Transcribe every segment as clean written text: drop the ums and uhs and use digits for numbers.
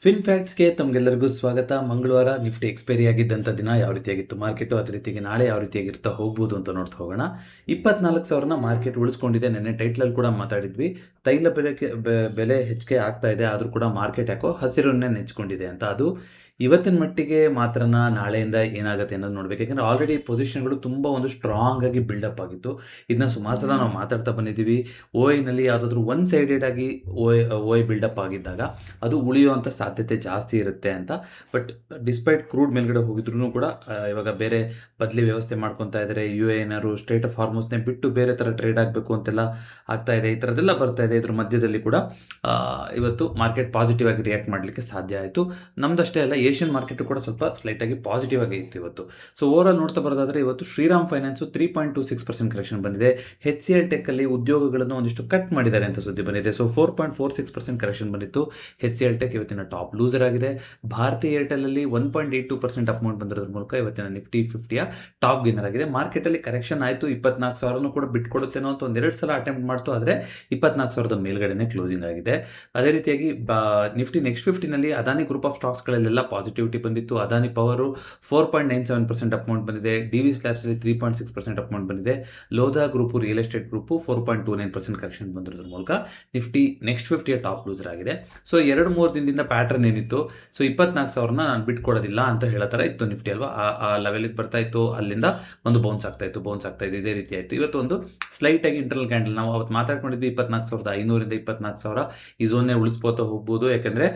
Fin ಫ್ಯಾಕ್ಟ್ಸ್ಗೆ ತಮಗೆಲ್ಲರಿಗೂ ಸ್ವಾಗತ. ಮಂಗಳವಾರ ನಿಫ್ಟಿ ಎಕ್ಸ್ಪೈರಿ ಆಗಿದ್ದಂಥ ದಿನ ಯಾವ ರೀತಿಯಾಗಿತ್ತು ಮಾರ್ಕೆಟು, ಅದೇ ರೀತಿಯಾಗಿ ನಾಳೆ ಯಾವ ರೀತಿಯಾಗಿರ್ತಾ ಹೋಗ್ಬೋದು ಅಂತ ನೋಡ್ತಾ ಹೋಗೋಣ. 24,000 ಮಾರ್ಕೆಟ್ ಉಳಿಸ್ಕೊಂಡಿದೆ. ನೆನ್ನೆ ಟೈಟ್ಲಲ್ಲಿ ಕೂಡ ಮಾತಾಡಿದ್ವಿ, ತೈಲ ಬೆಲೆ ಹೆಚ್ಚಿಗೆ ಆಗ್ತಾ ಇದೆ, ಆದರೂ ಕೂಡ ಮಾರ್ಕೆಟ್ ಯಾಕೋ ಹಸಿರನ್ನೇ ನೆಚ್ಕೊಂಡಿದೆ ಅಂತ. ಅದು ಇವತ್ತಿನ ಮಟ್ಟಿಗೆ ಮಾತ್ರನ, ನಾಳೆಯಿಂದ ಏನಾಗುತ್ತೆ ಅನ್ನೋದು ನೋಡ್ಬೇಕು. ಯಾಕಂದರೆ ಆಲ್ರೆಡಿ ಪೊಸಿಷನ್ಗಳು ತುಂಬ ಒಂದು ಸ್ಟ್ರಾಂಗ್ ಆಗಿ ಬಿಲ್ಡಪ್ ಆಗಿತ್ತು. ಇದನ್ನ ಸುಮಾರು ಸಲ ನಾವು ಮಾತಾಡ್ತಾ ಬಂದಿದ್ದೀವಿ. ನಲ್ಲಿ ಯಾವುದಾದ್ರೂ ಒನ್ ಸೈಡೆಡ್ ಆಗಿ ಓ ಐ ಬಿಲ್ಡಪ್ ಆಗಿದ್ದಾಗ ಅದು ಉಳಿಯುವಂಥ ಸಾಧ್ಯತೆ ಜಾಸ್ತಿ ಇರುತ್ತೆ ಅಂತ. ಬಟ್ ಡಿಸ್ಪೈಟ್ ಕ್ರೂಡ್ ಮೇಲ್ಗಡೆ ಹೋಗಿದ್ರು ಕೂಡ ಇವಾಗ ಬೇರೆ ಬದಲಿ ವ್ಯವಸ್ಥೆ ಮಾಡ್ಕೊತಾ ಇದ್ದಾರೆ. ಏನಾದ್ರು ಸ್ಟೇಟ್ ಆಫ್ ಹಾರ್ಮೋಸ್ನೇ ಬಿಟ್ಟು ಬೇರೆ ಥರ ಟ್ರೇಡ್ ಆಗಬೇಕು ಅಂತೆಲ್ಲ ಆಗ್ತಾ ಇದೆ. ಈ ಥರದ್ದೆಲ್ಲ ಬರ್ತಾ ಇದೆ. ಇದ್ರ ಮಧ್ಯದಲ್ಲಿ ಕೂಡ ಇವತ್ತು ಮಾರ್ಕೆಟ್ ಪಾಸಿಟಿವ್ ಆಗಿ ರಿಯಾಕ್ಟ್ ಮಾಡಲಿಕ್ಕೆ ಸಾಧ್ಯ ಆಯಿತು. ನಮ್ದಷ್ಟೇ ಅಲ್ಲ, ಏಷ್ಯನ್ ಮಾರ್ಕೆಟ್ ಕೂಡ ಸ್ವಲ್ಪ ಸ್ಲೈಟಾಗಿ ಪಾಸಿಟಿವ್ ಆಗಿ ಇತ್ತು ಇವತ್ತು. ಸೊ ಓವರಾಲ್ ನೋಡ್ತಾ ಬರೋದಾದರೆ ಇವತ್ತು ಶ್ರೀರಾಮ್ ಫೈನಾನ್ಸು 3.26% ಕರೆಕ್ಷನ್ ಬಂದಿದೆ. HCL ಟೆಕ್ಕಲ್ಲಿ ಉದ್ಯೋಗಗಳನ್ನು ಒಂದಿಷ್ಟು ಕಟ್ ಮಾಡಿದ್ದಾರೆ ಅಂತ ಸುದ್ದಿ ಬಂದಿದೆ. ಸೊ 4.46% ಕರೆಕ್ಷನ್ ಬಂದಿತ್ತು. HCL ಟೆಕ್ ಇವತ್ತಿನ ಟಾಪ್ ಲೂಸರ್ ಆಗಿದೆ. ಭಾರತಿ ಏರ್ಟೆಲಲ್ಲಿ 1.82% ಅಪ್ ಬಂದಿರೋದ್ರ ಮೂಲಕ ಇವತ್ತಿನ ನಿಫ್ಟಿ 50ಯ ಟಾಪ್ ಗೆನ್ನರ್ ಆಗಿದೆ. ಮಾರ್ಕೆಟಲ್ಲಿ ಕರೆಕ್ಷನ್ ಆಯಿತು, 24,000 ಕೂಡ ಬಿಟ್ಕೊಡುತ್ತೇನೋ ಅಂತ ಒಂದೆರಡು ಸಲ ಅಟೆಂಪ್ಟ್ ಮಾಡ್ತು, ಆದರೆ 24,000 ಮೇಲ್ಗಡೆನೇ ಕ್ಲೋಸಿಂಗ್ ಆಗಿದೆ. ಅದೇ ರೀತಿಯಾಗಿ ನಿಫ್ಟಿ ನೆಕ್ಸ್ಟ್ 50ನಲ್ಲಿ ಅದಾನಿ ಗ್ರೂಪ್ ಆಫ್ ಸ್ಟಾಕ್ಸ್ಗಳಲ್ಲೆಲ್ಲ ಪಾಸಿಟಿವಿಟಿ ಬಂದಿತ್ತು. ಅದಾನಿ ಪವರು 4.97% ಅಪ್ ಬಂದಿದೆ. DV ಸ್ಲ್ಯಾಬ್ಸಲ್ಲಿ 3.6% ಅಪ್ ಬಂದಿದೆ. Lodha group, real estate group 4.29% correction ಬಂದಿರೋದ್ರ ಮೂಲಕ ನಿಫ್ಟಿ ನೆಕ್ಸ್ಟ್ 50ಯ ಟಾಪ್ ಲೂಸರ್ ಆಗಿದೆ. ಸೊ 2-3 ದಿನದಿಂದ ಪ್ಯಾಟರ್ನ್ ಏನಿತ್ತು, ಸೊ 24,000 ನಾನು ಬಿಟ್ಕೊಡೋದಿಲ್ಲ ಅಂತ ಹೇಳೋ ಥರ ಇತ್ತು ನಿಫ್ಟಿ ಅಲ್ವಾ. ಆ ಲೆವೆಲ್ಗೆ ಬರ್ತಾ ಇತ್ತು, ಅಲ್ಲಿಂದ ಒಂದು ಬೌನ್ಸ್ ಆಗ್ತಾ ಇತ್ತು, ಇದೇ ರೀತಿ ಆಯಿತು. ಇವತ್ತು ಒಂದು ಸ್ಲೈಟ್ ಆಗಿ ಇಂಟರ್ನಲ್ ಕ್ಯಾಂಡಲ್, ನಾವು ಅವತ್ತು ಮಾತಾಡ್ಕೊಂಡಿದ್ವಿ 24,500 24,000 ಈ ಝೋನ್ನೇ ಉಳಿಸ್ಕೋತಾ ಹೋಗ್ಬೋದು. ಯಾಕೆಂದರೆ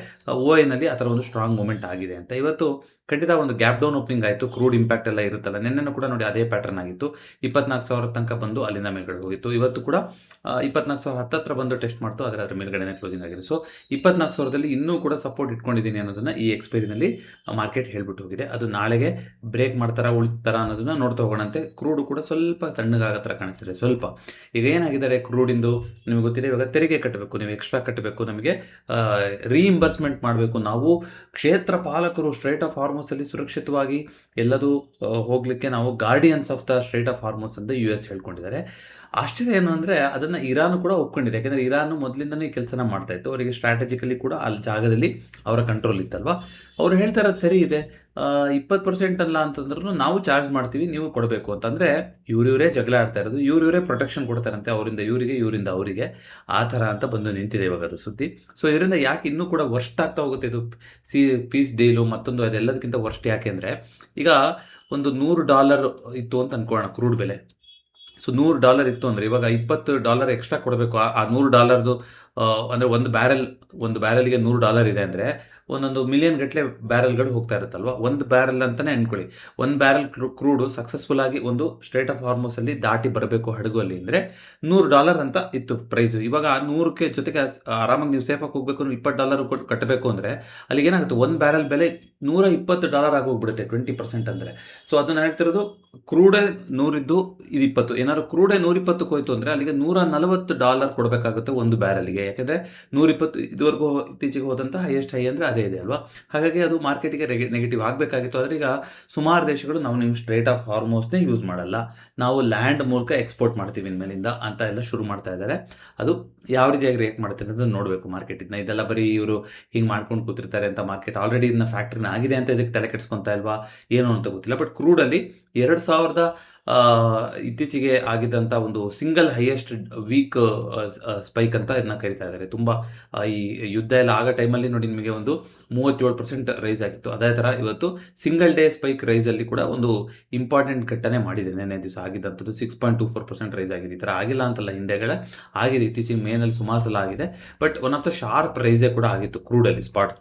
ನಲ್ಲಿ ಆ ಥರ ಒಂದು ಸ್ಟ್ರಾಂಗ್ ಮೂಮೆಂಟ್ ಆಗಿದೆ ಅಂತ. ಇವತ್ತು ಖಂಡಿತ ಒಂದು ಗ್ಯಾಪ್ ಡೌನ್ ಓಪನಿಂಗ್ ಆಯಿತು. ಕ್ರೂಡ್ ಇಂಪ್ಯಾಕ್ಟ್ ಎಲ್ಲ ಇರುತ್ತಲ್ಲ, ನಿನ್ನೆನೂ ಕೂಡ ನೋಡಿ ಅದೇ ಪ್ಯಾಟರ್ನ್ ಆಗಿತ್ತು. 24,000 ತನಕ ಬಂದು ಅಲ್ಲಿಂದ ಮೇಲ್ಗಡೆ ಹೋಗಿತ್ತು. ಇವತ್ತು ಕೂಡ 24,000 ಹತ್ತತ್ರ ಬಂದು ಟೆಸ್ಟ್ ಮಾಡ್ತು, ಆದರೆ ಅದರ ಮೇಲ್ಗಡೆನೇ ಕ್ಲೋಸಿಂಗ್ ಆಗಿದೆ. ಸೊ 24,000ದಲ್ಲಿ ಇನ್ನೂ ಕೂಡ ಸಪೋರ್ಟ್ ಇಟ್ಕೊಂಡಿದ್ದೀನಿ ಅನ್ನೋದನ್ನು ಈ ಎಕ್ಸ್ಪೈರಿನಲ್ಲಿ ಮಾರ್ಕೆಟ್ ಹೇಳ್ಬಿಟ್ಟು ಹೋಗಿದೆ. ಅದು ನಾಳೆಗೆ ಬ್ರೇಕ್ ಮಾಡ್ತಾರಾ ಉಳಿತಾರ ಅನ್ನೋದನ್ನ ನೋಡ್ತಾ ಹೋಗೋಣಂತೆ. ಕ್ರೂಡು ಕೂಡ ಸ್ವಲ್ಪ ತಣ್ಣಗಾಗೋ ಥರ ಕಾಣಿಸ್ತಿದೆ ಸ್ವಲ್ಪ. ಈಗ ಏನಾಗಿದ್ದಾರೆ ಕ್ರೂಡಿಂದು ನಿಮಗೆ ಗೊತ್ತಿದೆ. ಇವಾಗ ತೆರಿಗೆ ಕಟ್ಟಬೇಕು, ನೀವು ಎಕ್ಸ್ಟ್ರಾ ಕಟ್ಟಬೇಕು, ನಮಗೆ ರೀಇಂಬರ್ಸ್ಮೆಂಟ್ ಮಾಡಬೇಕು. ನಾವು ಕ್ಷೇತ್ರ ಪಾಲಕರು ಸ್ಟ್ರೈಟ್ ಆಫ್ ಹಾರ್ಮೋಸಲ್ಲಿ ಸುರಕ್ಷಿತವಾಗಿ ಎಲ್ಲದೂ ಹೋಗಲಿಕ್ಕೆ ನಾವು guardians of the straight of Hormuz ಅಂತ US ಹೇಳ್ಕೊಂಡಿದ್ದಾರೆ. ಆಶ್ಚರ್ಯ ಏನು ಅಂದರೆ ಅದನ್ನು ಇರಾನ್ ಕೂಡ ಒಪ್ಕೊಂಡಿದೆ. ಯಾಕೆಂದರೆ ಇರಾನ್ ಮೊದಲಿಂದನೇ ಈ ಕೆಲಸನ ಮಾಡ್ತಾ ಇತ್ತು. ಅವರಿಗೆ ಸ್ಟ್ರಾಟಜಿಕಲಿ ಕೂಡ ಅಲ್ಲಿ ಜಾಗದಲ್ಲಿ ಅವರ ಕಂಟ್ರೋಲ್ ಇತ್ತಲ್ವ. ಅವರು ಹೇಳ್ತಾ ಇರೋದು ಸರಿ ಇದೆ, 20% ಅಲ್ಲ ಅಂತಂದ್ರೂ ನಾವು ಚಾರ್ಜ್ ಮಾಡ್ತೀವಿ, ನೀವು ಕೊಡಬೇಕು ಅಂತಂದರೆ ಇವರೇ ಜಗಳ ಆಡ್ತಾ ಇರೋದು. ಇವರೇ ಪ್ರೊಟೆಕ್ಷನ್ ಕೊಡ್ತಾರಂತೆ, ಅವರಿಂದ ಇವರಿಂದ ಅವರಿಗೆ, ಆ ಥರ ಅಂತ ಬಂದು ನಿಂತಿದೆ ಇವಾಗ ಅದು ಸುದ್ದಿ. ಸೊ ಇದರಿಂದ ಯಾಕೆ ಇನ್ನೂ ಕೂಡ ವರ್ಸ್ಟ್ ಆಗ್ತಾ ಹೋಗುತ್ತೆ ಇದು ಪೀಸ್ ಡೀಲು ಮತ್ತೊಂದು, ಅದೆಲ್ಲದಕ್ಕಿಂತ ವರ್ಸ್ಟ್ ಯಾಕೆ ಅಂದರೆ, ಈಗ ಒಂದು $100 ಇತ್ತು ಅಂತ ಅಂದ್ಕೊಳ್ಳೋಣ ಕ್ರೂಡ್ ಬೆಲೆ. ಸೊ $100 ಇತ್ತು ಅಂದರೆ ಇವಾಗ $20 ಎಕ್ಸ್ಟ್ರಾ ಕೊಡಬೇಕು. ಆ $100 ಅಂದರೆ ಒಂದು ಬ್ಯಾರೆಲ್ಗೆ $100 ಇದೆ ಅಂದರೆ ಒಂದೊಂದು ಮಿಲಿಯನ್ ಗಟ್ಟಲೆ ಬ್ಯಾರೆಲ್ಗಳು ಹೋಗ್ತಾ ಇರುತ್ತಲ್ವ. ಒಂದು ಬ್ಯಾರೆಲ್ ಅಂತಲೇ ಅಂದ್ಕೊಳ್ಳಿ. ಒಂದು ಬ್ಯಾರೆಲ್ ಕ್ರೂಡು ಸಕ್ಸಸ್ಫುಲ್ ಆಗಿ ಒಂದು ಸ್ಟ್ರೇಟ್ ಆಫ್ ಹಾರ್ಮೋಸಲ್ಲಿ ದಾಟಿ ಬರಬೇಕು ಹಡಗಲ್ಲಿ ಅಂದರೆ $100 ಅಂತ ಇತ್ತು ಪ್ರೈಸು. ಇವಾಗ ಆ 100ಕ್ಕೆ ಜೊತೆಗೆ ಆರಾಮಾಗಿ ನೀವು ಸೇಫಾಗಿ ಹೋಗಬೇಕು, $20 ಕೊಟ್ಟು ಕಟ್ಟಬೇಕು ಅಂದರೆ ಅಲ್ಲಿಗೆ ಏನಾಗುತ್ತೆ, ಒಂದು ಬ್ಯಾರೆಲ್ ಬೆಲೆ $120 ಆಗಿ ಹೋಗ್ಬಿಡುತ್ತೆ 20% ಅಂದರೆ. ಸೊ ಅದನ್ನು ಹೇಳ್ತಿರೋದು ಕ್ರೂಡೇ 100 ಇದ್ದು ಇದು 20. ಏನಾದ್ರು ಕ್ರೂಡೇ 120 ಹೋಯ್ತು ಅಂದರೆ ಅಲ್ಲಿಗೆ $140 ಕೊಡಬೇಕಾಗುತ್ತೆ ಒಂದು ಬ್ಯಾರಲ್ಗೆ. ಯಾಕೆಂದರೆ 120 ಇದುವರೆಗೂ ಇತ್ತೀಚೆಗೆ ಹೋದಂಥ ಹೈಯೆಸ್ಟ್ ಹೈ ಅಂದರೆ ಅದೇ ಇದೆ ಅಲ್ವಾ. ಹಾಗಾಗಿ ಅದು ಮಾರ್ಕೆಟಿಗೆ ನೆಗೆಟಿವ್ ಆಗಬೇಕಾಗಿತ್ತು. ಆದರೆ ಈಗ ಸುಮಾರು ದೇಶಗಳು ನಾವು ನೀವು ಸ್ಟ್ರೇಟ್ ಆಫ್ ಹಾರ್ಮೋಸ್ನೇ ಯೂಸ್ ಮಾಡಲ್ಲ, ನಾವು ಲ್ಯಾಂಡ್ ಮೂಲಕ ಎಕ್ಸ್ಪೋರ್ಟ್ ಮಾಡ್ತೀವಿ ಇನ್ಮೇಲಿಂದ ಅಂತ ಎಲ್ಲ ಶುರು ಮಾಡ್ತಾ ಇದ್ದಾರೆ. ಅದು ಯಾವ ರೀತಿಯಾಗಿ ರಿಯಾಕ್ಟ್ ಮಾಡುತ್ತೆ ಅನ್ನೋದನ್ನು ನೋಡಬೇಕು ಮಾರ್ಕೆಟ್. ಇದೆಲ್ಲ ಬರೀ ಇವರು ಹಿಂಗೆ ಮಾಡ್ಕೊಂಡು ಕೂತಿರ್ತಾರೆ ಅಂತ ಮಾರ್ಕೆಟ್ ಆಲ್ರೆಡಿ ಇದನ್ನ ಫ್ಯಾಕ್ಟ್ರಿನ ಆಗಿದೆ ಅಂತ ಇದಕ್ಕೆ ತಲೆ ಕೆಡಿಸ್ಕೊತಾ ಇಲ್ವಾ ಏನು ಅಂತ ಗೊತ್ತಿಲ್ಲ. ಬಟ್ ಕ್ರೂಡಲ್ಲಿ 2000 ಇತ್ತೀಚೆಗೆ ಆಗಿದ್ದಂಥ ಒಂದು ಸಿಂಗಲ್ ಹೈಯೆಸ್ಟ್ ವೀಕ್ ಸ್ಪೈಕ್ ಅಂತ ಇದನ್ನ ಕರಿತಾ ಇದ್ದಾರೆ. ತುಂಬ ಈ ಯುದ್ಧ ಎಲ್ಲ ಆಗೋ ಟೈಮಲ್ಲಿ ನೋಡಿ ನಿಮಗೆ ಒಂದು 37% ರೈಸ್ ಆಗಿತ್ತು. ಅದೇ ಥರ ಇವತ್ತು ಸಿಂಗಲ್ ಡೇ ಸ್ಪೈಕ್ ರೈಸಲ್ಲಿ ಕೂಡ ಒಂದು ಇಂಪಾರ್ಟೆಂಟ್ ಘಟನೆ ಮಾಡಿದೆ. ನೆನ್ನೆ ದಿವಸ ಆಗಿದ್ದಂಥದ್ದು 6.24% ರೈಸ್ ಆಗಿದೆ. ಈ ಥರ ಆಗಿಲ್ಲ ಅಂತಲ್ಲ, ಹಿಂದೆಗಳೇ ಆಗಿದೆ, ಇತ್ತೀಚಿನ ಮೇನಲ್ಲಿ ಸುಮಾರು ಸಲ ಆಗಿದೆ. But one of the sharp ರೈಸೇ ಕೂಡ ಆಗಿತ್ತು ಕ್ರೂಡಲ್ಲಿ, ಸ್ಪಾಟ್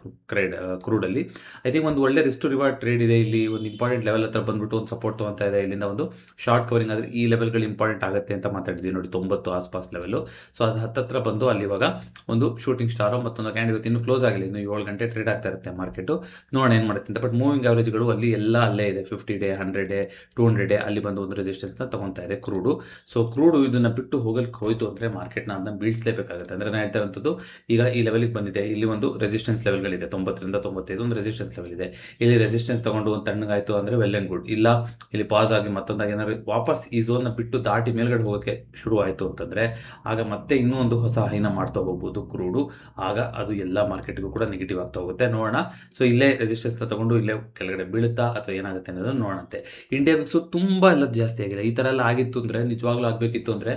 ಕ್ರೂಡಲ್ಲಿ. ಐ ಥಿಂಕ್ ಒಂದು ಒಳ್ಳೆ ರಿಸ್ಕ್ ಟು ರಿವಾರ್ಡ್ ಟ್ರೇಡ್ ಇದೆ ಇಲ್ಲಿ. ಒಂದು ಇಂಪಾರ್ಟೆಂಟ್ ಲೆವೆಲ್ ಹತ್ರ ಬಂದ್ಬಿಟ್ಟು ಒಂದು ಸಪೋರ್ಟ್ ತೊಗೊತಾ ಇದೆ. ಇಲ್ಲಿಂದ ಒಂದು ಶಾರ್ಟ್ ಕವರಿಂಗ್ ಆದರೆ ಈ ಲೆವೆಲ್ಗಳು ಇಂಪಾರ್ಟೆಂಟ್ ಆಗುತ್ತೆ ಅಂತ ಮಾತಾಡಿದ್ವಿ ನೋಡಿ, 90 ಆಸ್ಪಾಸ್ ಲೆವೆಲು. ಸೊ ಅದು ಹತ್ತತ್ರ ಬಂದು ಅಲ್ಲಿ ಇವಾಗ ಒಂದು ಶೂಟಿಂಗ್ ಸ್ಟಾರು ಮತ್ತೊಂದು ಕ್ಯಾಂಡ್ ಇವತ್ತು ಇನ್ನೂ ಕ್ಲೋಸ್ ಆಗಿಲ್ಲ, ಇನ್ನು 7 ಗಂಟೆ ಟ್ರೇಡ್ ಆಗ್ತಾ ಇರುತ್ತೆ ಮಾರ್ಕೆಟು. ನೋಡೋಣ ಏನು ಮಾಡುತ್ತೆ ಅಂತ. ಬಟ್ ಮೂವಿಂಗ್ ಆವರೇಜ್ಗಳು ಅಲ್ಲಿ ಎಲ್ಲ ಅಲ್ಲೇ ಇದೆ. 50 ಡೇ, 100 ಡೇ, 200 ಡೇ ಅಲ್ಲಿ ಬಂದು ಒಂದು ರೆಸಿಸ್ಟೆನ್ಸ್ನ ತೊಗೊತಾ ಇದೆ ಕ್ರೂಡು. ಸೊ ಕ್ರೂಡು ಇದನ್ನು ಬಿಟ್ಟು ಹೋಗಲಿಕ್ಕೆ ಹೋಯಿತು ಅಂದರೆ ಮಾರ್ಕೆಟ್ನ ಅದನ್ನು ಬೀಳಿಸಲೇಬೇಕಾಗುತ್ತೆ. ಅಂದರೆ ನಾನು ಹೇಳ್ತಾ ಇರೋಂಥದ್ದು ಈಗ ಈ ಲೆವೆಲಿಗೆ ಬಂದಿದೆ. ಇಲ್ಲಿ ಒಂದು ರೆಸಿಸ್ಟೆನ್ಸ್ ಲೆವೆಲ್ಗಳಿದೆ, 90ರಿಂದ 95 ಒಂದು ರೆಸಿಸ್ಟೆನ್ಸ್ ಲೆವೆಲ್ ಇದೆ. ಇಲ್ಲಿ ರೆಸಿಸ್ಟೆನ್ಸ್ ತೊಗೊಂಡು ಒಂದು ತಣ್ಣಗಾಯಿತು ಅಂದರೆ ವೆಲ್ ಆ್ಯಂಡ್ ಗುಡ್. ಇಲ್ಲ ಇಲ್ಲಿ ಪಾಸ್ ಆಗಿ ಮತ್ತೊಂದಾಗಿ ಏನಾದ್ರು ವಾಪಸ್ ಈ ಝೋನ್ನ ಬಿಟ್ಟು ದಾಟಿ ಮೇಲ್ಗಡೆ ಹೋಗೋಕ್ಕೆ ಶುರುವಾಯಿತು ಅಂತಂದರೆ ಆಗ ಮತ್ತೆ ಇನ್ನೂ ಒಂದು ಹೊಸ ಹೈನ ಮಾಡ್ತಾ ಹೋಗ್ಬೋದು ಕ್ರೂಡು. ಆಗ ಅದು ಎಲ್ಲ ಮಾರ್ಕೆಟ್ಗೂ ಕೂಡ ನೆಗೆಟಿವ್ ಆಗ್ತಾ ಹೋಗುತ್ತೆ. ನೋಡೋಣ. ಸೊ ಇಲ್ಲೇ ರೆಸಿಸ್ಟೆನ್ಸ್ ತಗೊಂಡು ಇಲ್ಲೇ ಕೆಳಗಡೆ ಬೀಳುತ್ತಾ ಅಥವಾ ಏನಾಗುತ್ತೆ ಅನ್ನೋದನ್ನು ನೋಡೋಣಂತೆ. ಇಂಡಿಯಾ ವಿಕ್ಸು ತುಂಬ ಎಲ್ಲ ಜಾಸ್ತಿ ಆಗಿದೆ. ಈ ಥರ ಎಲ್ಲ ಆಗಿತ್ತು ಅಂದರೆ, ನಿಜವಾಗ್ಲೂ ಆಗಬೇಕಿತ್ತು ಅಂದರೆ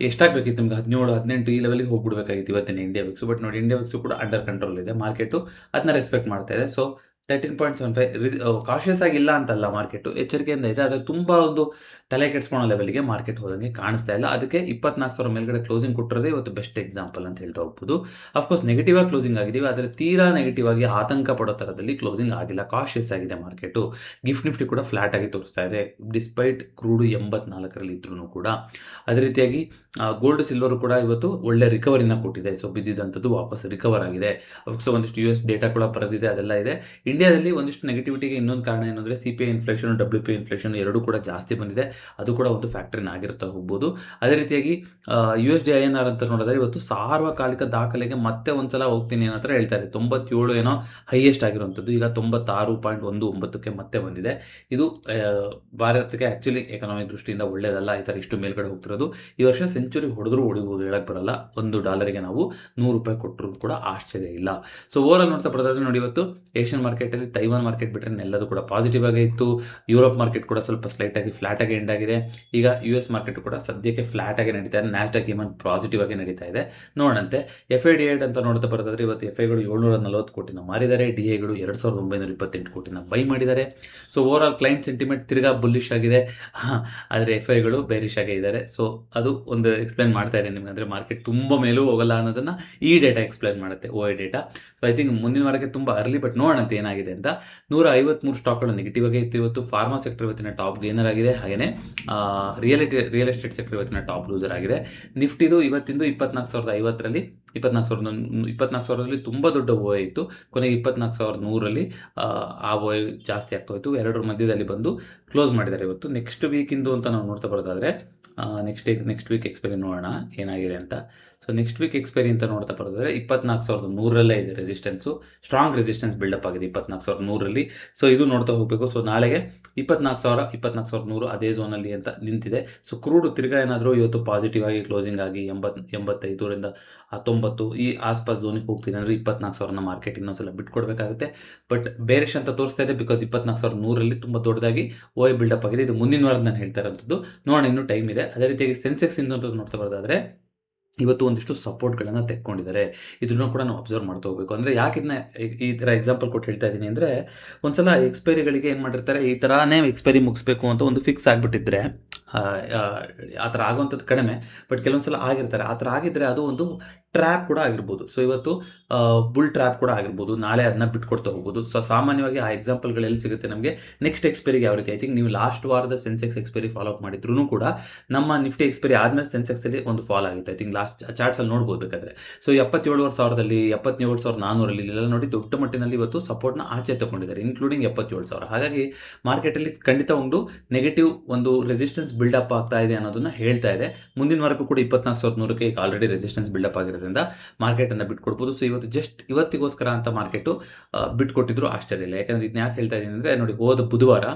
ಎಷ್ಟಾಗಬೇಕಿತ್ತು ನಿಮ್ಗೆ 17-18 ಈ ಲೆವೆಲ್ಗೆ ಹೋಗ್ಬಿಡ್ಬೇಕಾಗಿತ್ತು ಇವತ್ತಿನ ಇಂಡಿಯಾ ವಿಕ್ಸು. ಬಟ್ ನೋಡಿ, ಇಂಡಿಯಾ ವಿಕ್ಸು ಕೂಡ ಅಂಡರ್ ಕಂಟ್ರೋಲ್ ಇದೆ. ಮಾರ್ಕೆಟು ಅದನ್ನ ರೆಸ್ಪೆಕ್ಟ್ ಮಾಡ್ತಾ ಇದೆ. ಸೊ 13.75 ಕಾಷಿಯಸ್ ಆಗಿಲ್ಲ ಅಂತಲ್ಲ, ಮಾರ್ಕೆಟು ಎಚ್ಚರಿಕೆಯಿಂದ ಇದೆ. ಆದರೆ ತುಂಬ ಒಂದು ತಲೆ ಕೆಡಿಸ್ಕೊಳ್ಳೋ ಲೆವೆಲ್ಗೆ ಮಾರ್ಕೆಟ್ ಹೋದಂಗೆ ಕಾಣಿಸ್ತಾ ಇಲ್ಲ. ಅದಕ್ಕೆ 24,000 ಮೇಲ್ಗಡೆ ಕ್ಲೋಸಿಂಗ್ ಕೊಟ್ಟಿರೋದೇ ಇವತ್ತು ಬೆಸ್ಟ್ ಎಕ್ಸಾಂಪಲ್ ಅಂತ ಹೇಳ್ತಾ ಹೋಗ್ಬೋದು. ಅಫ್ಕೋರ್ಸ್ ನೆಗೆಟಿವ್ ಆಗಿ ಕ್ಲೋಸಿಂಗ್ ಆಗಿದ್ದೀವಿ, ಆದರೆ ತೀರಾ ನೆಗೆಟಿವ್ ಆಗಿ ಆತಂಕ ಪಡೋ ಥರದಲ್ಲಿ ಕ್ಲೋಸಿಂಗ್ ಆಗಿಲ್ಲ. ಕಾಷಿಯಸ್ ಆಗಿದೆ ಮಾರ್ಕೆಟು. ಗಿಫ್ಟ್ ನಿಫ್ಟಿ ಕೂಡ ಫ್ಲಾಟ್ ಆಗಿ ತೋರಿಸ್ತಾ ಇದೆ, ಡಿಸ್ಪೈಟ್ ಕ್ರೂಡು 84ರಲ್ಲಿ ಇದ್ರೂ ಕೂಡ. ಅದೇ ರೀತಿಯಾಗಿ ಗೋಲ್ಡ್ ಸಿಲ್ವರು ಕೂಡ ಇವತ್ತು ಒಳ್ಳೆ ರಿಕವರಿನ ಕೊಟ್ಟಿದೆ. ಸೊ ಬಿದ್ದಿದ್ದಂಥದ್ದು ವಾಪಸ್ ರಿಕವರ್ ಆಗಿದೆ. ಅಫ್ಕೋರ್ಸ್ ಒಂದಿಷ್ಟು US ಡೇಟಾ ಕೂಡ ಬರೆದಿದೆ, ಅದೆಲ್ಲ ಇದೆ. ಇಂಡಿಯಾದಲ್ಲಿ ಒಂದಿಷ್ಟು ನೆಗೆಟಿವಿಟಿಗೆ ಇನ್ನೊಂದು ಕಾರಣ ಏನಂದರೆ CPI ಇನ್ಫ್ಲೇಷನ್, WPI ಇನ್ಫ್ಲೇಷನ್ ಎರಡೂ ಕೂಡ ಜಾಸ್ತಿ ಬಂದಿದೆ. ಅದು ಕೂಡ ಒಂದು ಫ್ಯಾಕ್ಟ್ರಿನ ಆಗಿರುತ್ತಾ ಹೋಗ್ಬೋದು. ಅದೇ ರೀತಿಯಾಗಿ USD INR ಅಂತ ನೋಡಿದ್ರೆ ಇವತ್ತು ಸಾರ್ವಕಾಲಿಕ ದಾಖಲೆಗೆ ಮತ್ತೆ ಒಂದ್ಸಲ ಹೋಗ್ತೀನಿ ಏನಂತ ಹೇಳ್ತಾರೆ. 97 ಏನೋ ಹೈಯೆಸ್ಟ್ ಆಗಿರುವಂಥದ್ದು, ಈಗ 96.19ಕ್ಕೆ ಮತ್ತೆ ಬಂದಿದೆ. ಇದು ಭಾರತಕ್ಕೆ ಆ್ಯಕ್ಚುಲಿ ಎಕನಾಮಿ ದೃಷ್ಟಿಯಿಂದ ಒಳ್ಳೆಯದಲ್ಲ ಈ ಥರ ಇಷ್ಟು ಮೇಲ್ಗಡೆ ಹೋಗ್ತಿರೋದು. ಈ ವರ್ಷ ಸೆಂಚುರಿ ಹೊಡೆದ್ರೂ ಹೊಡಿಬೋದು, ಹೇಳಕ್ಕೆ ಬರಲ್ಲ. $1 ನಾವು $100 ಕೊಟ್ಟರು ಕೂಡ ಆಶ್ಚರ್ಯ ಇಲ್ಲ. ಸೊ ಓವರಾಲ್ ನೋಡ್ತಾ ಬರೋದಾದ್ರೆ ನೋಡಿ, ಇವತ್ತು ಏಷ್ಯನ್ ಮಾರ್ಕೆಟಲ್ಲಿ ತೈವಾನ್ ಮಾರ್ಕೆಟ್ ಬಿಟ್ಟರೆ ಎಲ್ಲದೂ ಕೂಡ ಪಾಸಿಟಿವ್ ಆಗೇ ಇತ್ತು. ಯುರೋಪ್ ಮಾರ್ಕೆಟ್ ಕೂಡ ಸ್ವಲ್ಪ ಸ್ಲೈಟಾಗಿ ಫ್ಲಾಟ್ ಆಗಿ ಎಂಡ್ ಆಗಿದೆ. ಈಗ US ಮಾರ್ಕೆಟ್ ಕೂಡ ಸದ್ಯಕ್ಕೆ ಫ್ಲಾಟ್ ಆಗಿ ನಡೀತಾ ಇದೆ. ನ್ಯಾಸ್ಡಾಕ್ ಈವನ್ ಪಾಸಿಟಿವ್ ಆಗಿ ನಡೀತಾ ಇದೆ. ನೋಡಂತೆ. FIDI ಅಂತ ನೋಡ್ತಾ ಬರೋದಾದ್ರೆ ಇವತ್ತು FIಗಳು 740 ಕೋಟಿನ ಮಾರಿದ್ದಾರೆ, DIಗಳು 2,928 ಕೋಟಿನ ಬೈ ಮಾಡಿದ್ದಾರೆ. ಸೊ ಓವರಾಲ್ ಕ್ಲೈಂಟ್ ಸೆಂಟಿಮೆಂಟ್ ತಿರ್ಗಾ ಬುಲ್ಲಿಶ್ ಆಗಿದೆ, ಆದರೆ FIಗಳು ಬೇರಿಶ್ ಆಗೇ ಇದ್ದಾರೆ. ಸೊ ಅದು ಒಂದು ಎಕ್ಸ್ಪ್ಲೈನ್ ಮಾಡ್ತಾ ಇದೆ ನಿಮ್ಗೆ, ಅಂದರೆ ಮಾರ್ಕೆಟ್ ತುಂಬ ಮೇಲೂ ಹೋಗಲ್ಲ ಅನ್ನೋದನ್ನು ಈ ಡೇಟಾ ಎಕ್ಸ್ಪ್ಲೈನ್ ಮಾಡುತ್ತೆ, OI data. So I think ಮುಂದಿನ ವಾರಕ್ಕೆ ತುಂಬ ಅರ್ಲಿ, ಬಟ್ ನೋಡೋಣಂತೆ ಏನಾಗಿದೆ ಅಂತ. 153 ಸ್ಟಾಕ್ಗಳು ನೆಗೆಟಿವ್ ಆಗಿ ಇತ್ತು ಇವತ್ತು. ಫಾರ್ಮಾ ಸೆಕ್ಟರ್ ಇವತ್ತಿನ ಟಾಪ್ ಗೇನರ್ ಆಗಿದೆ, ಹಾಗೆಯೇ ರಿಯಲ್ ಎಸ್ಟೇಟ್ ಸೆಕ್ಟರ್ ಇವತ್ತಿನ ಟಾಪ್ ಲೂಸರ್ ಆಗಿದೆ. ನಿಫ್ಟಿದು ಇವತ್ತಿಂದು 24,050ರಲ್ಲಿ 24,000ರಲ್ಲಿ ತುಂಬ ದೊಡ್ಡ OI ಇತ್ತು. ಕೊನೆಗೆ 24,100ರಲ್ಲಿ ಆ OI ಜಾಸ್ತಿ ಆಗ್ತಾ ಹೋಯಿತು. ಎರಡರ ಮಧ್ಯದಲ್ಲಿ ಬಂದು ಕ್ಲೋಸ್ ಮಾಡಿದ್ದಾರೆ ಇವತ್ತು. ನೆಕ್ಸ್ಟ್ ವೀಕಿಂದು ಅಂತ ನಾವು ನೋಡ್ತಾ ಬರೋದಾದರೆ ನೆಕ್ಸ್ಟ್ ವೀಕ್ ಎಕ್ಸ್ಪೈರಿ ನೋಡೋಣ ಏನಾಗಿದೆ ಅಂತ. ಸೊ ನೆಕ್ಸ್ಟ್ ವೀಕ್ ಎಕ್ಸ್ಪೈರಿ ಅಂತ ನೋಡ್ತಾ ಬರೋದಾದ್ರೆ 24,100ರಲ್ಲೇ ಇದೆ ರೆಸಿಸ್ಟೆನ್ಸು. ಸ್ಟ್ರಾಂಗ್ ರೆಸಿಸ್ಟೆನ್ಸ್ ಬಿಲ್ಡಪ್ ಆಗಿದೆ 24,100ರಲ್ಲಿ. ಸೊ ಇದು ನೋಡ್ತಾ ಹೋಗಬೇಕು. ಸೊ ನಾಳೆಗೆ 24,000 24,100 ಅದೇ ಝೋನಲ್ಲಿ ಅಂತ ನಿಂತಿದೆ. ಸೊ ಕ್ರೂಡು ತಿರ್ಗಾ ಏನಾದರೂ ಇವತ್ತು ಪಾಸಿಟಿವ್ ಆಗಿ ಕ್ಲೋಸಿಂಗ್ ಆಗಿ 85ರಿಂದ 90 ಈ ಆಸ್ಪಾಸ್ ಝೋನಿಗೆ ಹೋಗ್ತೀನಿ ಅಂದರೆ 24,000ನ ಮಾರ್ಕೆಟ್ ಇನ್ನೊಂದ್ಸಲ ಬಿಟ್ಕೊಡ್ಬೇಕಾಗುತ್ತೆ. ಬಟ್ ಬೇರೆಶ್ ಅಂತ ತೋರಿಸ್ತಾ ಇದೆ, ಬಿಕಾಸ್ 24,100ರಲ್ಲಿ ತುಂಬ ದೊಡ್ಡದಾಗಿ OI ಬಿಲ್ಡಪ್ ಆಗಿದೆ. ಇದು ಮುಂದಿನ ವಾರದ ನಾನು ಹೇಳ್ತಾ ಇರೋಂಥದ್ದು. ನೋಡೋಣ, ಇನ್ನೂ ಟೈಮ್ ಇದೆ. ಅದೇ ರೀತಿಯಾಗಿ ಸೆನ್ಸೆಕ್ಸ್ ಇಂದು ನೋಡ್ತಾ ಬರೋದಾದರೆ ಇವತ್ತು ಒಂದಿಷ್ಟು ಸಪೋರ್ಟ್ಗಳನ್ನು ತೆಕ್ಕೊಂಡಿದ್ದಾರೆ. ಇದನ್ನು ಕೂಡ ನಾವು ಅಬ್ಸರ್ವ್ ಮಾಡ್ತಾ ಹೋಗಬೇಕು. ಅಂದರೆ ಯಾಕೆ ಇದನ್ನ ಈ ಥರ ಎಕ್ಸಾಂಪಲ್ ಕೊಟ್ಟು ಹೇಳ್ತಾ ಇದ್ದೀನಿ ಅಂದರೆ, ಒಂದ್ಸಲ ಎಕ್ಸ್ಪೈರಿಗಳಿಗೆ ಏನು ಮಾಡಿರ್ತಾರೆ, ಈ ಥರನೇ ಎಕ್ಸ್ಪೈರಿ ಮುಗಿಸ್ಬೇಕು ಅಂತ ಒಂದು ಫಿಕ್ಸ್ ಆಗಿಬಿಟ್ಟಿದ್ರೆ ಆ ಥರ ಆಗುವಂಥದ್ದು ಕಡಿಮೆ. ಬಟ್ ಕೆಲವೊಂದು ಸಲ ಆಗಿರ್ತಾರೆ. ಆ ಥರ ಆಗಿದ್ದರೆ ಅದು ಒಂದು ಟ್ರ್ಯಾಪ್ ಕೂಡ ಆಗಿರ್ಬೋದು. ಸೊ ಇವತ್ತು ಬುಲ್ ಟ್ರ್ಯಾಪ್ ಕೂಡ ಆಗಿರ್ಬೋದು. ನಾಳೆ ಅದನ್ನ ಬಿಟ್ಕೊಡ್ತಾ ಹೋಗ್ಬೋದು. ಸೊ ಸಾಮಾನ್ಯವಾಗಿ ಆ ಎಕ್ಸಾಂಪಲ್ಗಳು ಎಲ್ಲಿ ಸಿಗುತ್ತೆ ನಮಗೆ, ನೆಕ್ಸ್ಟ್ ಎಕ್ಸ್ಪೈರಿಗೆ ಯಾವ ರೀತಿ. ಐ ಥಿಂಕ್ ನೀವು ಲಾಸ್ಟ್ ವಾರದ ಸೆನ್ಸೆಕ್ಸ್ ಎಕ್ಸ್ಪೈರಿ ಫಾಲೋ ಅಪ್ ಮಾಡಿದ್ರೂ ಕೂಡ ನಮ್ಮ ನಿಫ್ಟಿ ಎಕ್ಸ್ಪೈರಿ ಆದಮೇಲೆ ಸೆನ್ಸೆಕ್ಸಲ್ಲಿ ಒಂದು ಫಾಲ್ ಆಗಿತ್ತು. ಐ ಥಿಂಕ್ ಲಾಸ್ಟ್ ಚಾರ್ಟ್ಸಲ್ಲಿ ನೋಡ್ಬೋದು ಬೇಕಾದರೆ. ಸೊ 77,000ದಲ್ಲಿ 77,400ರಲ್ಲಿ ಇಲ್ಲೆಲ್ಲ ನೋಡಿ ದೊಡ್ಡ ಮಟ್ಟಿನಲ್ಲಿ ಇವತ್ತು ಸಪೋರ್ಟ್ನ ಆಚೆ ತಗೊಂಡಿದ್ದಾರೆ, ಇನ್ಕ್ಲೂಡಿಂಗ್ 77,000. ಹಾಗಾಗಿ ಮಾರ್ಕೆಟಲ್ಲಿ ಖಂಡಿತ ಒಂದು ನೆಗೆಟಿವ್ ಒಂದು ರೆಸಿಸ್ಟೆನ್ಸ್ ಬಿಲ್ಡಪ್ ಆಗ್ತಾ ಇದೆ ಅನ್ನೋದನ್ನ ಹೇಳ್ತಾ ಇದೆ. ಮುಂದಿನ ವಾರಕ್ಕೂ ಕೂಡ 24,100ಕ್ಕೆ ಈಗ ಆಲ್ರೆಡಿ ರೆಸಿಸ್ಟೆನ್ಸ್ ಬಿಲ್ಡಪ್ ಆಗಿರೋದ್ರಿಂದ ಮಾರ್ಕೆಟನ್ನು ಬಿಟ್ಕೊಡ್ಬೋದು. ಸೊ ಇವತ್ತು ಜಸ್ಟ್ ಇವತ್ತಿಗೋಸ್ಕರ ಅಂತ ಮಾರ್ಕೆಟು ಬಿಟ್ಕೊಟ್ಟಿದ್ರು ಆಶ್ಚರ್ಯ ಇಲ್ಲ. ಯಾಕಂದರೆ ಇದನ್ನ ಯಾಕೆ ಹೇಳ್ತಾ ಇದ್ದೀನಿ ಅಂದರೆ, ನೋಡಿ, ಹೋದ ಬುಧವಾರ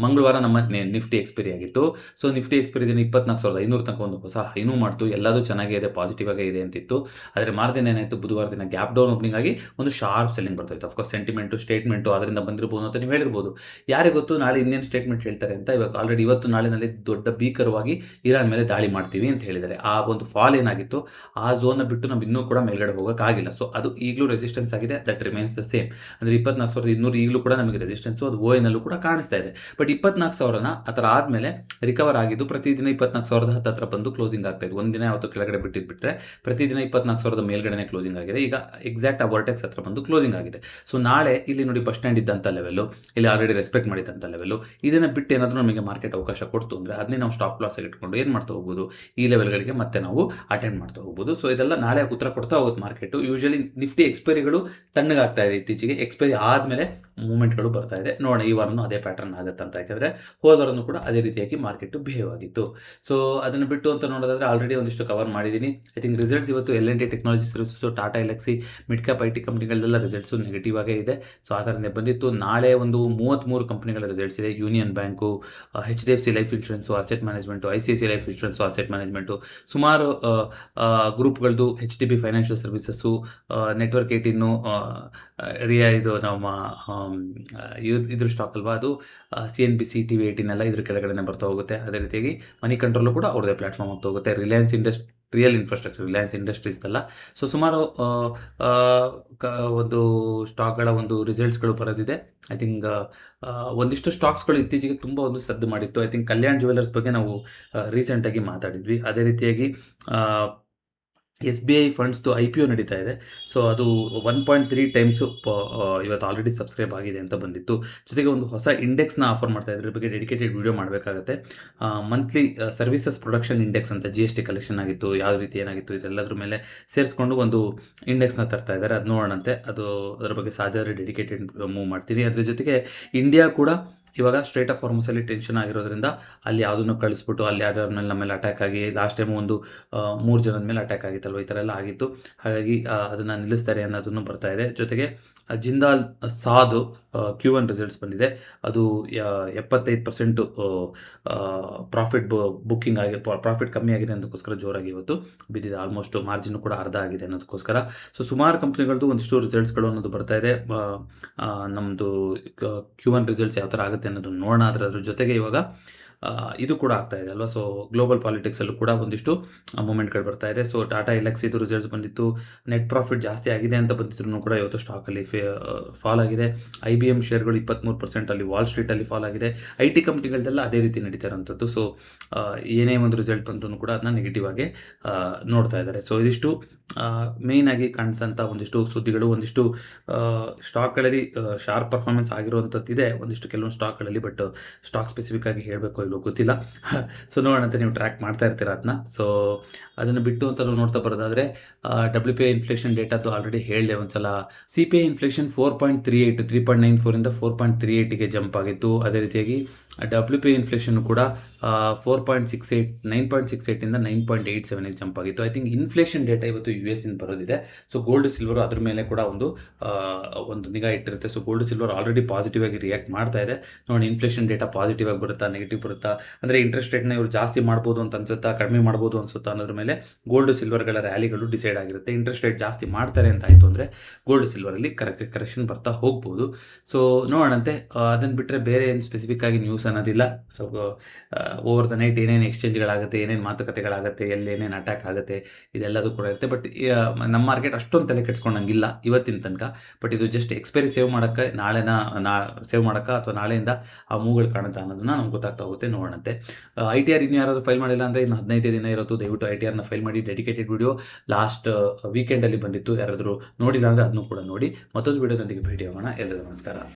ಮಂಗಳವಾರ ನಮ್ಮ ನಿಫ್ಟಿ ಎಕ್ಸ್ಪೈರಿ ಆಗಿತ್ತು. ಸೊ ನಿಫ್ಟಿ ಎಕ್ಸ್ಪೈರಿ ದಿನ 24,500 ತನಕ ಒಂದು ಹೊಸ ಹೈನೂ ಮಾಡ್ತು. ಎಲ್ಲದೂ ಚೆನ್ನಾಗಿದೆ, ಪಾಸಿಟಿವ್ ಆಗೇ ಇದೆ ಅಂತಿತ್ತು. ಆದರೆ ಮಾರ್ದಿನ ಏನಾಯಿತು, ಬುಧವಾರ ದಿನ ಗ್ಯಾಪ್ ಡೌನ್ ಓಪನಿಂಗ್ ಆಗಿ ಒಂದು ಶಾರ್ಪ್ ಸೆಲ್ಲಿಂಗ್ ಬರ್ತಾಯಿತ್ತು. ಅಫ್ಕೋರ್ಸ್ ಸೆಂಟಿಮೆಂಟು ಸ್ಟೇಟ್ಮೆಂಟು ಅದರಿಂದ ಬಂದಿರ್ಬೋದು ಅಂತ ನೀವು ಹೇಳಿರ್ಬೋದು. ಯಾರಿಗೆ ಗೊತ್ತು ನಾಳೆ ಇನ್ನೇನು ಸ್ಟೇಟ್ಮೆಂಟ್ ಹೇಳ್ತಾರೆ ಅಂತ. ಇವಾಗ ಆಲ್ರೆಡಿ ಇವತ್ತು ನಾಳಿನಲ್ಲಿ ದೊಡ್ಡ ಭೀಕರವಾಗಿ ಇರಾನ್ ಮೇಲೆ ದಾಳಿ ಮಾಡ್ತೀವಿ ಅಂತ ಹೇಳಿದ್ದಾರೆ. ಆ ಒಂದು ಫಾಲ್ ಏನಾಗಿತ್ತು, ಆ ಝೋನ್ನ ಬಿಟ್ಟು ನಾವು ಇನ್ನೂ ಕೂಡ ಮೇಲ್ಗಡೆ ಹೋಗೋಕ್ಕಾಗಿಲ್ಲ. ಸೊ ಅದು ಈಗಲೂ ರೆಸಿಸ್ಟೆನ್ಸ್ ಆಗಿದೆ, ದಟ್ ರಿಮೈನ್ಸ್ ದ ಸೇಮ್. ಅಂದರೆ 24,200 ಈಗಲೂ ಕೂಡ ನಮಗೆ ರೆಸಿಸ್ಟೆನ್ಸು ಅದು OIನಲ್ಲೂ ಕೂಡ ಕಾಣಿಸ್ತಾ ಇದೆ. ಬಟ್ 24,000ನ ಆ ಥರ ಆದಮೇಲೆ ರಿಕವರ್ ಆಗಿದ್ದು ಪ್ರತಿದಿನ 24,000 ಹತ್ತಿರ ಬಂದು ಕ್ಲೋಸಿಂಗ್ ಆಗ್ತಾಯಿದೆ. ಒಂದಿನ ಯಾವತ್ತು ಕೆಳಗಡೆ ಬಿಟ್ಟಿದ್ಬಿಟ್ರೆ ಪ್ರತಿದಿನ 24,000 ಮೇಲ್ಗಡೆ ಕ್ಲೋಸಿಂಗ್ ಆಗಿದೆ. ಈಗ ಎಕ್ಸಾಕ್ಟ್ ಆ ವರ್ಟೆಕ್ಸ್ ಹತ್ರ ಬಂದು ಕ್ಲೋಸಿಂಗ್ ಆಗಿದೆ. ಸೊ ನಾಳೆ ಇಲ್ಲಿ ನೋಡಿ ಬಸ್ ಸ್ಟ್ಯಾಂಡ್ ಇದ್ದಂಥ ಲೆವೆಲ್ಲು, ಇಲ್ಲಿ ಆಲ್ರೆಡಿ ರೆಸ್ಪೆಕ್ಟ್ ಮಾಡಿದಂಥ ಲೆವೆಲ್ಲು, ಇದನ್ನು ಬಿಟ್ಟು ಏನಾದರೂ ನಮಗೆ ಮಾರ್ಕೆಟ್ ಅವಕಾಶ ಕೊಡ್ತು ಅಂದರೆ ಅದನ್ನೇ ನಾವು ಸ್ಟಾಪ್ ಲಾಸ್ ಇಟ್ಕೊಂಡು ಏನು ಮಾಡ್ತಾ ಹೋಗ್ಬೋದು, ಈ ಲೆವೆಲ್ಗಳಿಗೆ ಮತ್ತೆ ನಾವು ಅಟೆಂಡ್ ಮಾಡ್ತಾ ಹೋಗ್ಬೋದು. ಸೊ ಇದೆಲ್ಲ ನಾಳೆ ಉತ್ತರ ಕೊಡ್ತಾ ಹೋಗುತ್ತೆ ಮಾರ್ಕೆಟು. ಯೂಶಲಿ ನಿಫ್ಟಿ ಎಕ್ಸ್ಪೈರಿಗಳು ತಣ್ಣಗಾಗ್ತಾ ಇದೆ ಇತ್ತೀಚೆಗೆ. ಎಕ್ಸ್ಪೈರಿ ಆದಮೇಲೆ ಮೂವ್ಮೆಂಟ್ಗಳು ಬರ್ತಾ ಇದೆ. ನೋಡೋಣ ಈ ವಾರನೂ ಅದೇ ಪ್ಯಾಟರ್ನ್ ಆಗುತ್ತಾ ಅಂತ, ಯಾಕಂದರೆ ಹೋದವರನ್ನು ಕೂಡ ಅದೇ ರೀತಿಯಾಗಿ ಮಾರ್ಕೆಟು ಬಿಹೇವ್ ಆಗಿತ್ತು. ಸೊ ಅದನ್ನು ಬಿಟ್ಟು ಅಂತ ನೋಡೋದಾದರೆ ಆಲ್ರೆಡಿ ಒಂದಿಷ್ಟು ಕವರ್ ಮಾಡಿದ್ದೀನಿ. ಐ ಥಿಂಕ್ ರಿಸಲ್ಟ್ಸ್ ಇವತ್ತು L&T technology services, Tata Elxsi, mid cap I T ಕಂಪ್ನಿಗಳದೆಲ್ಲ ರಿಸಲ್ಟ್ಸು ನೆಗೆಟಿವ್ ಆಗೇ ಇದೆ. ಸೊ ಆ ಥರನೇ ಬಂದಿತ್ತು. ನಾಳೆ ಒಂದು 33 ಕಂಪ್ನಿಗಳ ರಿಸಲ್ಟ್ಸ್ ಇದೆ. Union Bank, HDFC life insurance, asset management, ICICI life insurance, asset management, ಸುಮಾರು ಗ್ರೂಪ್ಗಳದ್ದು, HDB ಫೈನಾನ್ಷಿಯಲ್ ಸರ್ವಿಸಸ್ಸು, ನೆಟ್ವರ್ಕ್ 18, ಇದು ನಮ್ಮ ಇದ್ರ ಸ್ಟಾಕ್ ಅಲ್ವಾ ಅದು, CNBC, TV18 ಎಲ್ಲ ಇದ್ರ ಕೆಳಗಡೆ ಬರ್ತಾ ಹೋಗುತ್ತೆ. ಅದೇ ರೀತಿಯಾಗಿ ಮನಿ ಕಂಟ್ರೋಲು ಕೂಡ ಅವ್ರದ್ದೇ ಪ್ಲಾಟ್ಫಾರ್ಮ್ ಆಗ್ತಾ ಹೋಗುತ್ತೆ. ರಿಯಲ್ ಇನ್ಫ್ರಾಸ್ಟ್ರಕ್ಚರ್, ರಿಲಯನ್ಸ್ ಇಂಡಸ್ಟ್ರೀಸ್ ಅಲ್ಲ. ಸೊ ಸುಮಾರು ಒಂದು ಸ್ಟಾಕ್ಗಳ ಒಂದು ರಿಸಲ್ಟ್ಸ್ಗಳು ಬರೋದಿದೆ. ಐ ಥಿಂಕ್ ಒಂದಿಷ್ಟು ಸ್ಟಾಕ್ಸ್ಗಳು ಇತ್ತೀಚೆಗೆ ತುಂಬ ಒಂದು ಸದ್ದು ಮಾಡಿತ್ತು. ಐ ಥಿಂಕ್ ಕಲ್ಯಾಣ್ ಜ್ಯುವೆಲ್ಲರ್ಸ್ ಬಗ್ಗೆ ನಾವು ರೀಸೆಂಟಾಗಿ ಮಾತಾಡಿದ್ವಿ. ಅದೇ ರೀತಿಯಾಗಿ SBI ಫಂಡ್ಸ್ದು IPO ನಡೀತಾ ಇದೆ. ಸೊ ಅದು 1.3 ಟೈಮ್ಸು ಇವತ್ತು ಆಲ್ರೆಡಿ ಸಬ್ಸ್ಕ್ರೈಬ್ ಆಗಿದೆ ಅಂತ ಬಂದಿತ್ತು. ಜೊತೆಗೆ ಒಂದು ಹೊಸ ಇಂಡೆಕ್ಸ್ನ ಆಫರ್ ಮಾಡ್ತಾ ಇದ್ರ ಬಗ್ಗೆ ಡೆಡಿಕೇಟೆಡ್ ವಿಡಿಯೋ ಮಾಡಬೇಕಾಗತ್ತೆ. ಮಂತ್ಲಿ ಸರ್ವಿಸಸ್ ಪ್ರೊಡಕ್ಷನ್ ಇಂಡೆಕ್ಸ್ ಅಂತ GST ಕಲೆಕ್ಷನ್ ಆಗಿತ್ತು, ಯಾವ ರೀತಿ ಏನಾಗಿತ್ತು ಇದೆಲ್ಲದ್ರ ಮೇಲೆ ಸೇರಿಸ್ಕೊಂಡು ಒಂದು ಇಂಡೆಕ್ಸ್ನ ತರ್ತಾ ಇದ್ದಾರೆ. ಅದು ನೋಡೋಣಂತೆ. ಅದರ ಬಗ್ಗೆ ಸಾಧ್ಯ ಆದರೆ ಡೆಡಿಕೇಟೆಡ್ ಮೂವ್ ಮಾಡ್ತೀನಿ. ಅದ್ರ ಜೊತೆಗೆ ಇಂಡಿಯಾ ಕೂಡ ಇವಾಗ ಸ್ಟ್ರೇಟ್ ಆಫ್ ಹಾರ್ಮುಸಲ್ಲಿ ಟೆನ್ಷನ್ ಆಗಿರೋದ್ರಿಂದ ಅಲ್ಲಿ ಯಾವುದನ್ನು ಕಳಿಸ್ಬಿಟ್ಟು ಅಲ್ಲಿ ಯಾರ್ಯಾರ ಮೇಲೆ ನಮ್ಮ ಮೇಲೆ ಅಟ್ಯಾಕ್ ಆಗಿ ಲಾಸ್ಟ್ ಟೈಮ್ ಒಂದು 3 ಜನದ ಮೇಲೆ ಅಟ್ಯಾಕ್ ಆಗಿತ್ತಲ್ವ, ಈ ಥರ ಎಲ್ಲ ಆಗಿತ್ತು. ಹಾಗಾಗಿ ಅದನ್ನು ನಿಲ್ಲಿಸ್ತಾರೆ ಅನ್ನೋದನ್ನು ಬರ್ತಾ ಇದೆ. ಜೊತೆಗೆ ಜಿಂದಾಲ್ ಸಾದು Q1 ರಿಸಲ್ಟ್ಸ್ ಬಂದಿದೆ. ಅದು 75% ಪ್ರಾಫಿಟ್ ಬುಕ್ಕಿಂಗ್ ಆಗಿ, ಪ್ರಾಫಿಟ್ ಕಮ್ಮಿ ಆಗಿದೆ ಅನ್ನೋದಕ್ಕೋಸ್ಕರ ಜೋರಾಗಿ ಇವತ್ತು ಬಿದ್ದಿದೆ. ಆಲ್ಮೋಸ್ಟ್ ಮಾರ್ಜಿನ್ ಕೂಡ ಅರ್ಧ ಆಗಿದೆ ಅನ್ನೋದಕ್ಕೋಸ್ಕರ. ಸೊ ಸುಮಾರು ಕಂಪ್ನಿಗಳದ್ದು ಒಂದಿಷ್ಟು ರಿಸಲ್ಟ್ಸ್ಗಳು ಅನ್ನೋದು ಬರ್ತಾ ಇದೆ. ನಮ್ಮದು Q1 ರಿಸಲ್ಟ್ಸ್ ಯಾವ ಥರ ಆಗುತ್ತೆ ಅನ್ನೋದನ್ನು ನೋಡೋಣ. ಅದ್ರ ಜೊತೆಗೆ ಇವಾಗ ಇದು ಕೂಡ ಆಗ್ತಾ ಇದೆ ಅಲ್ವಾ. ಸೊ ಗ್ಲೋಬಲ್ ಪಾಲಿಟಿಕ್ಸಲ್ಲೂ ಕೂಡ ಒಂದಿಷ್ಟು ಮೂಮೆಂಟ್ಗಳು ಬರ್ತಾ ಇದೆ. ಸೊ ಟಾಟಾ ಎಲ್ಎಕ್ಸಿ ಇದು ರಿಸಲ್ಟ್ಸ್ ಬಂದಿತ್ತು. ನೆಟ್ ಪ್ರಾಫಿಟ್ ಜಾಸ್ತಿ ಆಗಿದೆ ಅಂತ ಬಂದಿದ್ರು ಕೂಡ ಇವತ್ತು ಸ್ಟಾಕಲ್ಲಿ ಫಾಲ್ ಆಗಿದೆ. IBM ಶೇರ್ಗಳು 23% ಅಲ್ಲಿ ವಾಲ್ ಸ್ಟ್ರೀಟಲ್ಲಿ ಫಾಲ್ ಆಗಿದೆ. IT ಕಂಪ್ನಿಗಳದೆಲ್ಲ ಅದೇ ರೀತಿ ನಡೀತಾ ಇರೋಂಥದ್ದು. ಸೊ ಏನೇ ಒಂದು ರಿಸಲ್ಟ್ ಬಂದರೂ ಕೂಡ ಅದನ್ನ ನೆಗೆಟಿವ್ ಆಗಿ ನೋಡ್ತಾ ಇದ್ದಾರೆ. ಸೊ ಇದಿಷ್ಟು ಮೇಯ್ನಾಗಿ ಕಾಣಿಸೋಂಥ ಒಂದಿಷ್ಟು ಸುದ್ದಿಗಳು. ಒಂದಿಷ್ಟು ಸ್ಟಾಕ್ಗಳಲ್ಲಿ ಶಾರ್ಪ್ ಪರ್ಫಾರ್ಮೆನ್ಸ್ ಆಗಿರುವಂಥದ್ದಿದೆ ಒಂದಿಷ್ಟು ಕೆಲವೊಂದು ಸ್ಟಾಕ್ಗಳಲ್ಲಿ. ಬಟ್ ಸ್ಟಾಕ್ ಸ್ಪೆಸಿಫಿಕ್ ಆಗಿ ಹೇಳಬೇಕು ಇಲ್ಲೋ ಗೊತ್ತಿಲ್ಲ. ಸೊ ನೋಡೋಣಂತೆ, ನೀವು ಟ್ರ್ಯಾಕ್ ಮಾಡ್ತಾ ಇರ್ತೀರ ಅದನ್ನ. ಸೊ ಅದನ್ನು ಬಿಟ್ಟು ಅಂತ ನಾವು ನೋಡ್ತಾ ಬರೋದಾದರೆ WPI ಇನ್ಫ್ಲೇಷನ್ ಡೇಟಾದು ಆಲ್ರೆಡಿ ಹೇಳಿದೆ ಒಂದ್ಸಲ. CPI ಇನ್ಫ್ಲೇಷನ್ 4.38, 3.94 4.38ಗೆ ಜಂಪ್ ಆಗಿತ್ತು. ಅದೇ ರೀತಿಯಾಗಿ WPI ಇನ್ಫ್ಲೇಷನ್ ಕೂಡ 4.68, 9.68 9.87ಗೆ ಜಂಪ್ ಆಗಿತ್ತು. ಐ ಥಿಂಕ್ ಇನ್ಫ್ಲೇಷನ್ ಡೇಟಾ ಇವತ್ತು US ಇಂದ ಬರೋದಿದೆ. ಸೊ ಗೋಲ್ಡ್ ಸಿಲ್ವರು ಅದ್ರ ಮೇಲೆ ಕೂಡ ಒಂದು ನಿಗಾ ಇಟ್ಟಿರುತ್ತೆ. So gold silver already positive ಆಗಿ ರಿಯಾಕ್ಟ್ ಮಾಡ್ತಾ ಇದೆ. ನೋಡಿ, ಇನ್ಫ್ಲೇಷನ್ ಡೇಟಾ ಪಾಸಿಟಿವ್ ಆಗಿ ಬರುತ್ತಾ, ನೆಗೆಟಿವ್ ಬರುತ್ತಾ, ಅಂದರೆ ಇಂಟ್ರೆಸ್ಟ್ ರೇಟ್ನ ಇವರು ಜಾಸ್ತಿ ಮಾಡ್ಬೋದು ಅಂತ ಅನ್ಸುತ್ತಾ, ಕಡಿಮೆ ಮಾಡ್ಬೋದು ಅನ್ಸುತ್ತಾ ಅನ್ನೋದ್ರ ಮೇಲೆ ಗೋಲ್ಡ್ ಸಿಲ್ವರ್ಗಳ ರ್ಯಾಲಿಗಳು ಡಿಸೈಡ್ ಆಗಿರುತ್ತೆ. ಇಂಟ್ರೆಸ್ಟ್ ರೇಟ್ ಜಾಸ್ತಿ ಮಾಡ್ತಾರೆ ಅಂತ ಆಯಿತು ಅಂದರೆ ಗೋಲ್ಡ್ ಸಿಲ್ವರಲ್ಲಿ ಕರೆಕ್ಷನ್ ಬರ್ತಾ ಹೋಗ್ಬೋದು. ಸೊ ನೋಡೋಣಂತೆ. ಅದನ್ನು ಬಿಟ್ಟರೆ ಬೇರೆ ಏನು ಸ್ಪೆಸಿಫಿಕ್ ಆಗಿ ನ್ಯೂಸ್ ಅನ್ನೋದಿಲ್ಲ. ಓವರ್ ದ ನೈಟ್ ಏನೇನು ಎಕ್ಸ್ಚೇಂಜ್ಗಳಾಗುತ್ತೆ, ಏನೇನು ಮಾತುಕತೆಗಳಾಗುತ್ತೆ, ಎಲ್ಲೇನೇನು ಅಟ್ಯಾಕ್ ಆಗುತ್ತೆ, ಇದೆಲ್ಲದೂ ಕೂಡ ಇರುತ್ತೆ. ಬಟ್ ನಮ್ಮ ಮಾರ್ಕೆಟ್ ಅಷ್ಟೊಂದು ತಲೆ ಕೆಡ್ಸ್ಕೊಂಡಂಗಿಲ್ಲ ಇವತ್ತಿನ ತನಕ. ಬಟ್ ಇದು ಜಸ್ಟ್ ಎಕ್ಸ್ಪೈರಿ ಸೇವ್ ಮಾಡೋಕ್ಕೆ, ಸೇವ್ ಮಾಡೋಕ್ಕೆ ಅಥವಾ ನಾಳೆಯಿಂದ ಆ ಮೂವ್ಗಳು ಕಾಣುತ್ತಾ ಅನ್ನೋದನ್ನ ನಮ್ಗೆ ಗೊತ್ತಾಗ್ತಾ ಹೋಗುತ್ತೆ. ನೋಡೋಣಂತೆ. ITR ಇನ್ನು ಯಾರಾದರೂ ಫೈಲ್ ಮಾಡಿಲ್ಲ ಅಂದರೆ ಇನ್ನು 15 ದಿನ ಇರೋದು. ದಯವಿಟ್ಟು ITRನ ಫೈಲ್ ಮಾಡಿ. ಡೆಡಿಕೇಟೆಡ್ ವಿಡಿಯೋ ಲಾಸ್ಟ್ ವೀಕೆಂಡಲ್ಲಿ ಬಂದಿತ್ತು. ಯಾರಾದರೂ ನೋಡಿಲ್ಲ ಅಂದರೆ ಅದನ್ನು ಕೂಡ ನೋಡಿ. ಮತ್ತೊಂದು ವಿಡಿಯೋದೊಂದಿಗೆ ಭೇಟಿ ಆಗೋಣ. ಎಲ್ಲರಿಗೂ ನಮಸ್ಕಾರ.